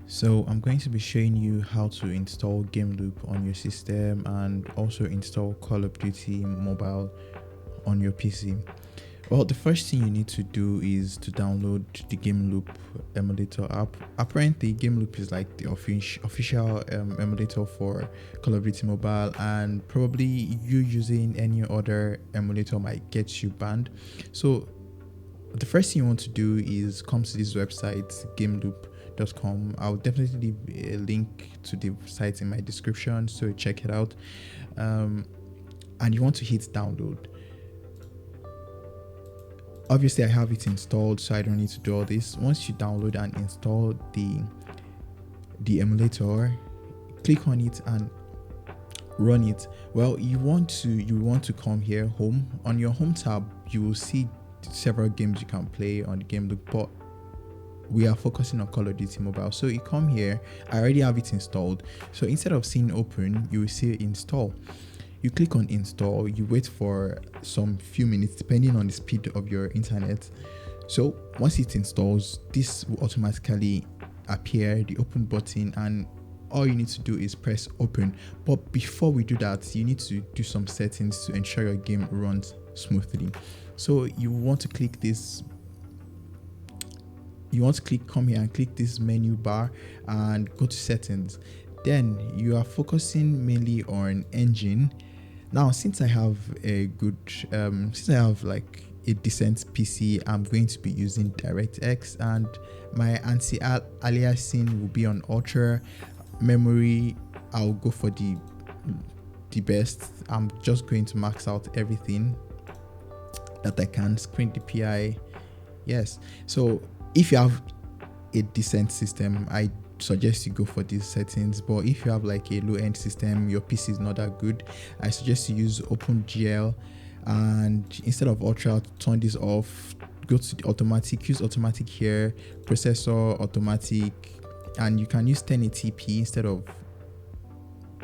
So I'm going to be showing you how to install Gameloop on your system and also install Call of Duty Mobile on your PC. Well, the first thing you need to do is to download the Gameloop emulator app. Apparently, Gameloop is like the official emulator for Call of Duty Mobile, and probably you using any other emulator might get you banned. So the first thing you want to do is come to this website, gameloop.com. I'll definitely leave a link to the site in my description, so check it out. And you want to hit download. Obviously I have it installed, so I don't need to do all this. Once you download and install the emulator, click on it and run it. Well, you want to come here, home. On your home tab, you will see several games you can play on the Gameloop, but we are focusing on Call of Duty Mobile. So you come here, I already have it installed. So instead of seeing open, you will see install. You click on install, you wait for some few minutes depending on the speed of your internet. So once it installs, this will automatically appear, the open button, and all you need to do is press open. But before we do that, you need to do some settings to ensure your game runs smoothly. So you want to click this, come here and click this menu bar and go to settings. Then you are focusing mainly on engine. Now, since I have like a decent PC, I'm going to be using DirectX, and my anti-aliasing will be on ultra. Memory, I'll go for the best. I'm just going to max out everything that I can. Screen DPI, yes. So if you have a decent system, I suggest you go for these settings. But if you have like a low-end system, your PC is not that good, I suggest you use OpenGL, and instead of ultra, turn this off, go to the automatic, use automatic here, processor automatic, and you can use 1080p instead of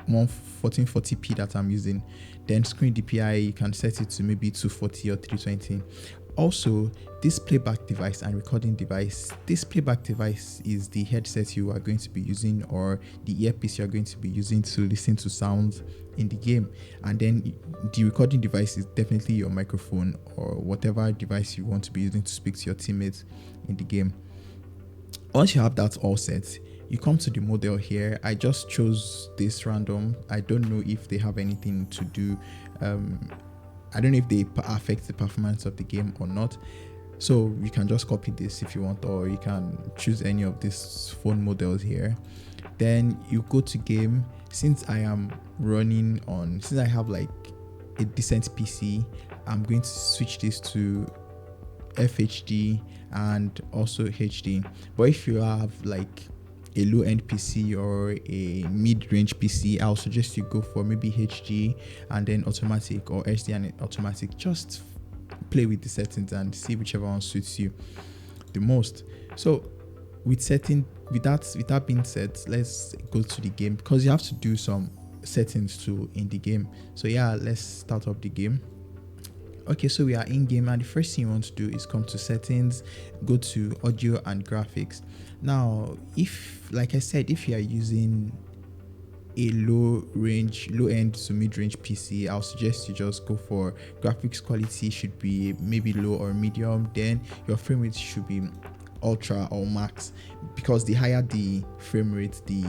1440p that I'm using. Then screen DPI, you can set it to maybe 240 or 320. Also, this playback device and recording device, this playback device is the headset you are going to be using, or the earpiece you are going to be using to listen to sounds in the game. And then the recording device is definitely your microphone or whatever device you want to be using to speak to your teammates in the game. Once you have that all set, you come to the model here. I just chose this random. I don't know if they have anything to do. I don't know if they affect the performance of the game or not. So you can just copy this if you want, or you can choose any of these phone models here. Then you go to game. Since I have like a decent PC, I'm going to switch this to FHD and also HD. But if you have like a low-end PC or a mid-range PC, I'll suggest you go for maybe HD and then automatic, or HD and automatic. Just play with the settings and see whichever one suits you the most. So with that being said, let's go to the game, because you have to do some settings too in the game. So yeah, let's start up the game. Okay, so we are in game, and the first thing you want to do is come to settings, go to audio and graphics. Now, like I said, if you are using a low-end to mid-range PC, I'll suggest you just go for graphics quality. Should be maybe low or medium. Then your frame rate should be ultra or max, because the higher the frame rate, the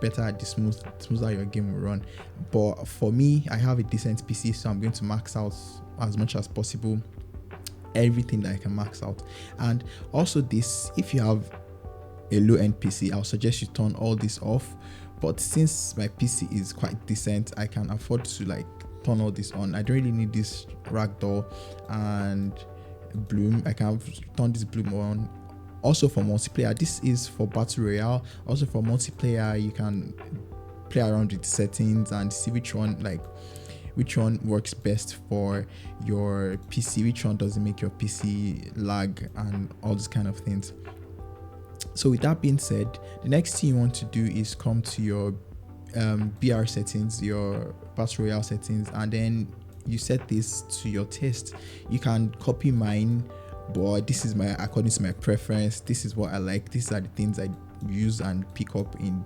better, the smoother your game will run. But for me, I have a decent PC, so I'm going to max out as much as possible everything that I can max out. And also this, if you have a low-end PC, I'll suggest you turn all this off. But since my PC is quite decent, I can afford to like turn all this on. I don't really need this ragdoll and bloom. I can turn this bloom on. Also for multiplayer, this is for battle royale. Also for multiplayer, you can play around with the settings and see which one works best for your PC, which one doesn't make your PC lag, and all these kind of things. So with that being said, the next thing you want to do is come to your BR settings, your battle royale settings, and then you set this to your taste. You can copy mine, but this is according to my preference. This is what I like. These are the things use and pick up in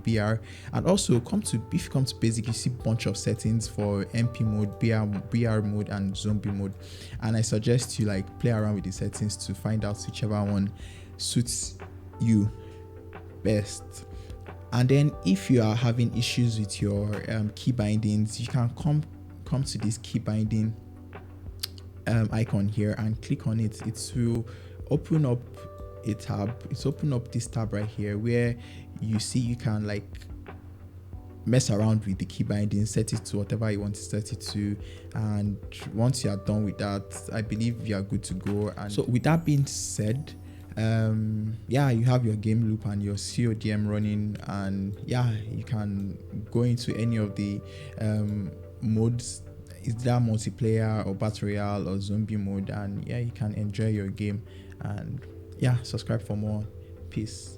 BR. And also if you come to basic, you see a bunch of settings for MP mode, BR mode, and zombie mode, and I suggest you like play around with the settings to find out whichever one suits you best. And then if you are having issues with your key bindings, you can come to this key binding icon here and click on it. It will open up a tab. It's open up this tab right here where you see you can like mess around with the key binding, set it to whatever you want to set it to, and once you are done with that, I believe you are good to go. And so with that being said, yeah, you have your Gameloop and your CODM running, and yeah, you can go into any of the modes, either multiplayer or battle royale or zombie mode, and yeah, you can enjoy your game. And yeah, subscribe for more. Peace.